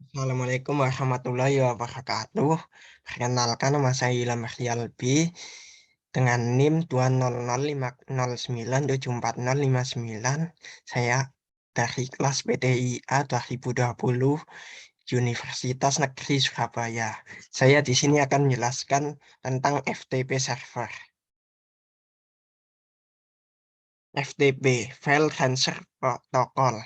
Assalamualaikum warahmatullahi wabarakatuh. Perkenalkan, nama saya Ilham Albi dengan NIM 20050974059. Saya dari kelas PTIA 2020 Universitas Negeri Surabaya. Saya di sini akan menjelaskan tentang FTP server. FTP, File Transfer Protocol,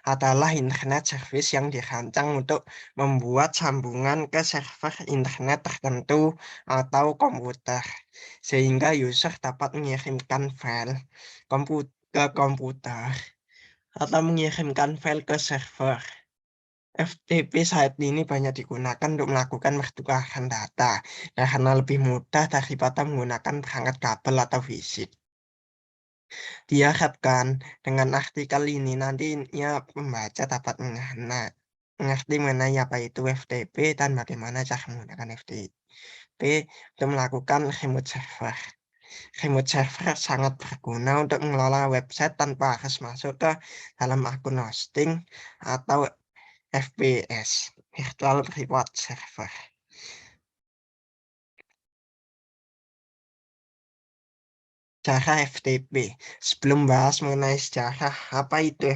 adalah internet service yang dirancang untuk membuat sambungan ke server internet tertentu atau komputer, sehingga user dapat mengirimkan file ke komputer atau mengirimkan file ke server. FTP saat ini banyak digunakan untuk melakukan pertukaran data, karena lebih mudah daripada menggunakan perangkat kabel atau fisik. Diharapkan dengan artikel ini nantinya pembaca dapat mengerti mengenai apa itu FTP dan bagaimana cara menggunakan FTP untuk melakukan remote server. Remote server sangat berguna untuk mengelola website tanpa harus masuk ke dalam akun hosting atau VPS, Virtual Private Server. Cara FTP. Sebelum bahas mengenai sejarah apa itu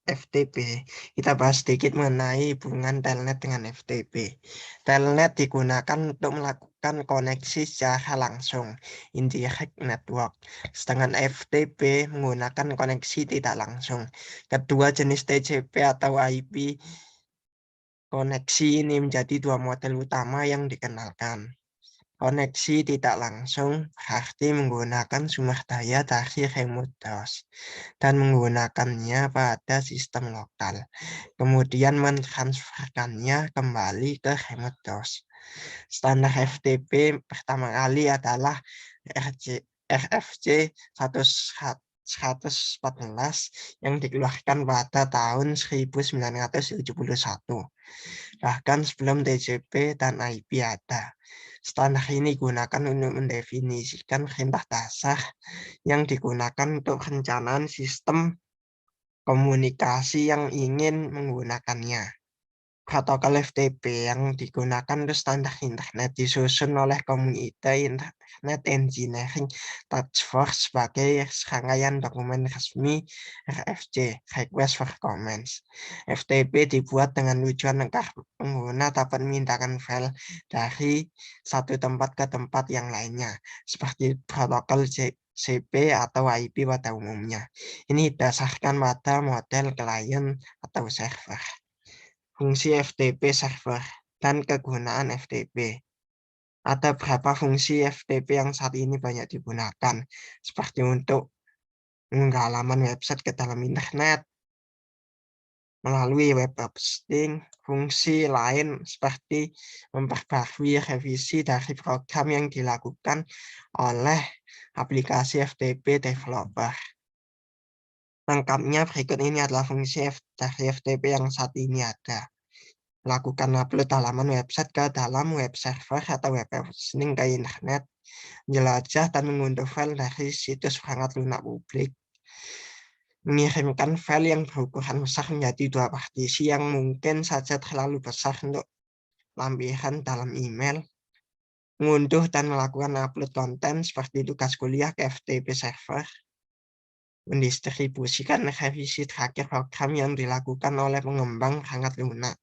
FTP, kita bahas sedikit mengenai hubungan telnet dengan FTP. Telnet digunakan untuk melakukan koneksi secara langsung, indirect network, sedangkan FTP menggunakan koneksi tidak langsung. Kedua jenis TCP atau IP koneksi ini menjadi dua model utama yang dikenalkan. Koneksi tidak langsung berarti menggunakan sumber daya dari remote host dan menggunakannya pada sistem lokal, kemudian mentransferkannya kembali ke remote host. Standar FTP pertama kali adalah RFC 114 yang dikeluarkan pada tahun 1971. Bahkan sebelum TCP dan IP ada. Standar ini digunakan untuk mendefinisikan perintah dasar yang digunakan untuk perencanaan sistem komunikasi yang ingin menggunakannya. Protokol FTP yang digunakan untuk standar internet disusun oleh Komite Internet Engineering Task Force sebagai serangkaian dokumen resmi RFC, Request for Comments. FTP dibuat dengan tujuan agar pengguna dapat memindahkan file dari satu tempat ke tempat yang lainnya, seperti protokol TCP atau IP pada umumnya. Ini didasarkan pada model klien atau server. Fungsi FTP server dan kegunaan FTP. Ada beberapa fungsi FTP yang saat ini banyak digunakan, seperti untuk mengunggah halaman website ke dalam internet, melalui web hosting, fungsi lain seperti memperbarui revisi dari program yang dilakukan oleh aplikasi FTP developer. Lengkapnya berikut ini adalah fungsi dari FTP yang saat ini ada. Lakukan upload halaman website ke dalam web server atau web hosting ke internet, menjelajah dan mengunduh file dari situs perangkat lunak publik, mengirimkan file yang berukuran besar menjadi dua partisi yang mungkin saja terlalu besar untuk lampiran dalam email, mengunduh dan melakukan upload konten seperti tugas kuliah ke FTP server, mendistribusikan revisi terakhir program yang dilakukan oleh pengembang perangkat lunak.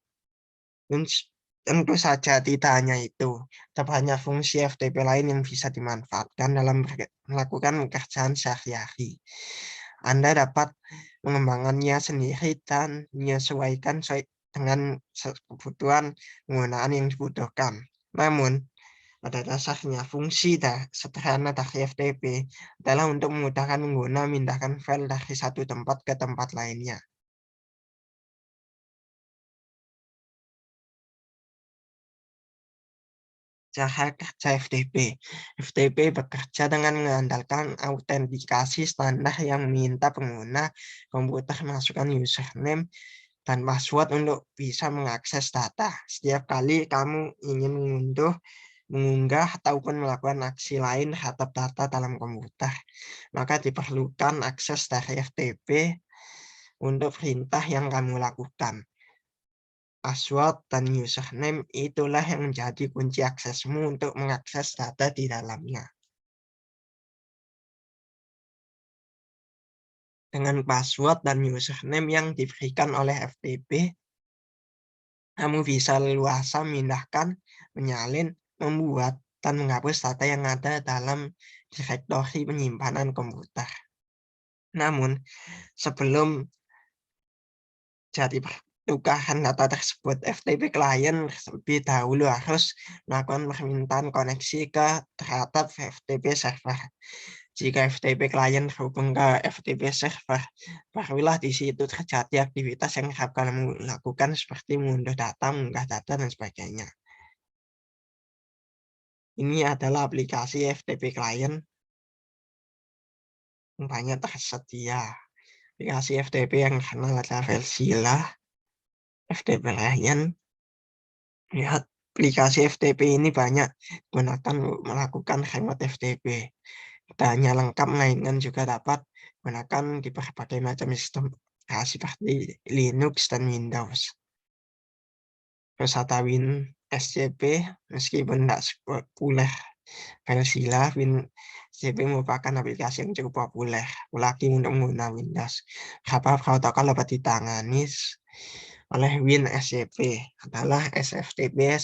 Tentu saja tidak hanya itu, ada banyak fungsi FTP lain yang bisa dimanfaatkan dalam melakukan pekerjaan sehari-hari. Anda dapat mengembangkannya sendiri dan menyesuaikan dengan kebutuhan penggunaan yang dibutuhkan. Namun, pada dasarnya fungsi sederhana dari FTP adalah untuk memudahkan pengguna memindahkan file dari satu tempat ke tempat lainnya. Cara kerja FTP. FTP bekerja dengan mengandalkan autentikasi standar yang meminta pengguna komputer masukkan username dan password untuk bisa mengakses data. Setiap kali kamu ingin mengunggah ataupun melakukan aksi lain terhadap data dalam komputer, maka diperlukan akses dari FTP untuk perintah yang kamu lakukan. password, dan username itulah yang menjadi kunci aksesmu untuk mengakses data di dalamnya. Dengan password dan username yang diberikan oleh FTP, kamu bisa leluasa memindahkan, menyalin, membuat, dan menghapus data yang ada dalam direktori penyimpanan komputer. Namun, sebelum jadi pertukaran data tersebut, FTP klien lebih dahulu harus melakukan permintaan koneksi terhadap FTP server. Jika FTP klien terhubung ke FTP server, barulah di situ terjadi aktivitas yang kerap kamu lakukan seperti mengunduh data, mengunggah data, dan sebagainya. Ini adalah aplikasi FTP klien yang banyak tersedia. Aplikasi FTP yang dikenal adalah Filezilla, FTP klien. Ya, aplikasi FTP ini banyak gunakan melakukan hemat FTP. Tidak hanya lengkap, melainkan juga dapat gunakan di berbagai macam sistem seperti Linux dan Windows. Beserta WinSCP, meskipun tidak populer Filezilla, WinSCP merupakan aplikasi yang cukup populer, apalagi untuk pengguna Windows. Beberapa protokol dapat ditangani oleh WinSCP adalah SFTP,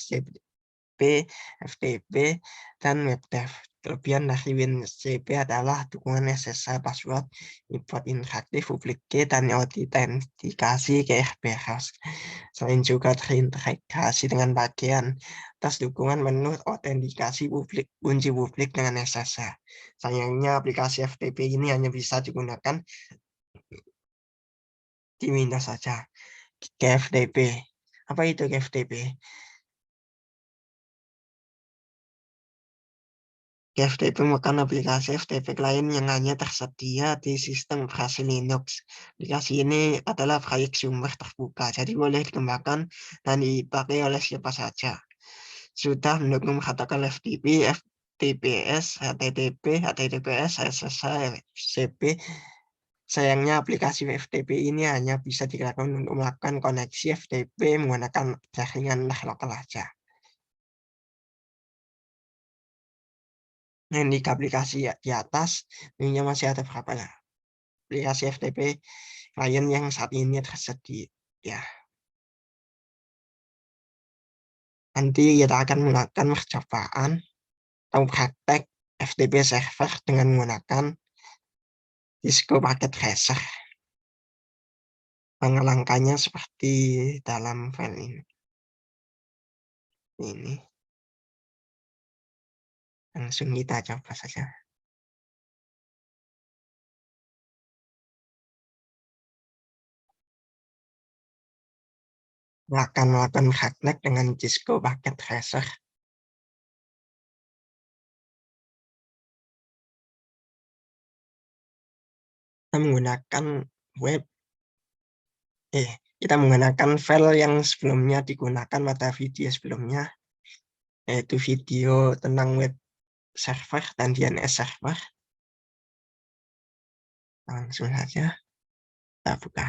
FTP, dan WebDAV. Kelebihan dari WinSCP adalah dukungan SSL password, import interaktif, public key, dan autentikasi ke RBHS. Selain juga terintegrasi dengan bagian atas dukungan penuh autentikasi publik, kunci publik dengan SSL. Sayangnya aplikasi FTP ini hanya bisa digunakan di Windows saja. KFTP. Apa itu KFTP? FTP merupakan aplikasi FTP klien yang hanya tersedia di sistem operasi Linux. Aplikasi ini adalah proyek sumber terbuka, jadi boleh dikembangkan dan dipakai oleh siapa saja. Sudah mendukung protokol FTP, FTPS, HTTP, HTTPS, SSL, FTP. Sayangnya aplikasi FTP ini hanya bisa digunakan untuk melakukan koneksi FTP menggunakan jaringan lokal saja. Nah, di aplikasi di atas, ini masih ada berapa ya? Aplikasi FTP klien yang saat ini tersedia. Ya, nanti kita akan melakukan percobaan atau praktek FTP server dengan menggunakan Cisco Packet Tracer. Langkah-langkahnya seperti dalam file ini. Langsung kita coba saja. Akan melakukan praktek dengan Cisco Packet Tracer. Kita menggunakan kita menggunakan file yang sebelumnya digunakan pada video sebelumnya, yaitu video tentang web server dan DNS server. Langsung saja kita buka.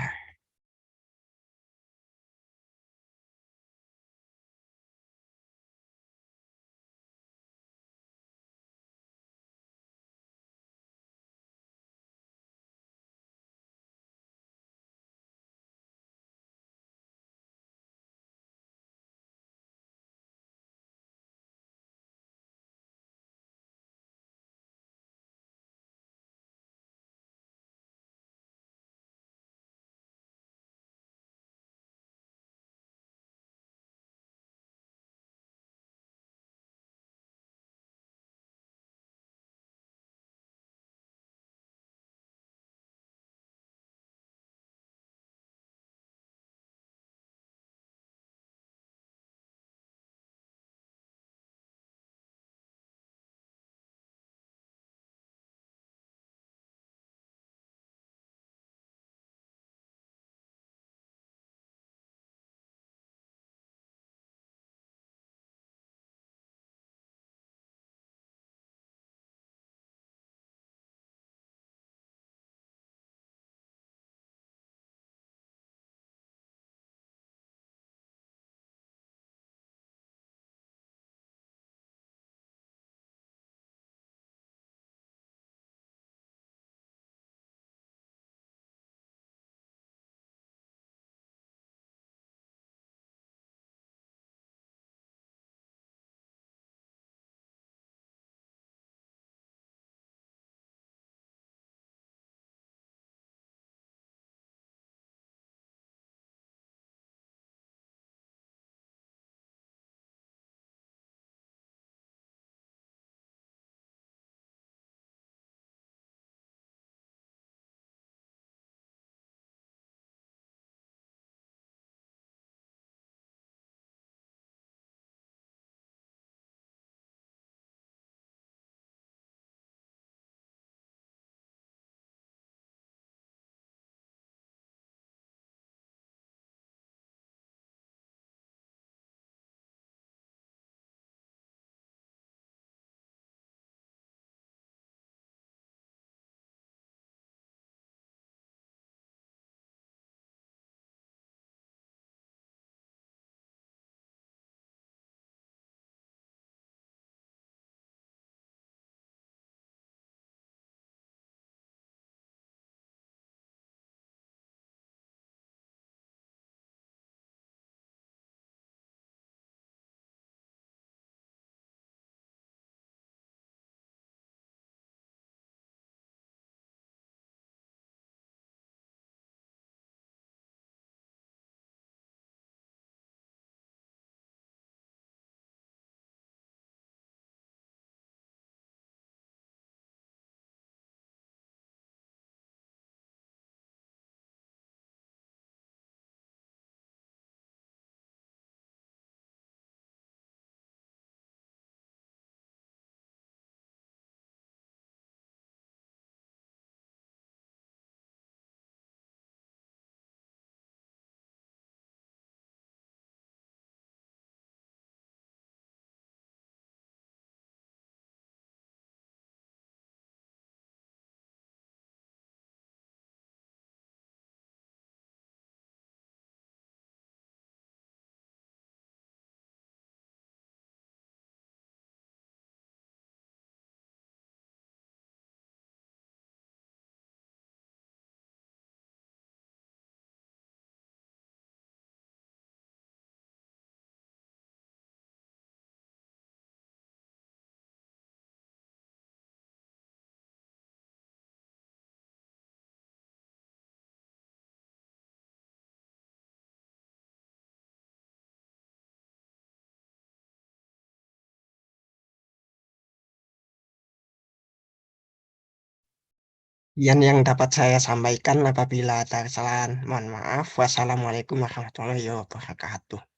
Yang dapat saya sampaikan apabila ada kesalahan, mohon maaf. Wassalamualaikum warahmatullahi wabarakatuh.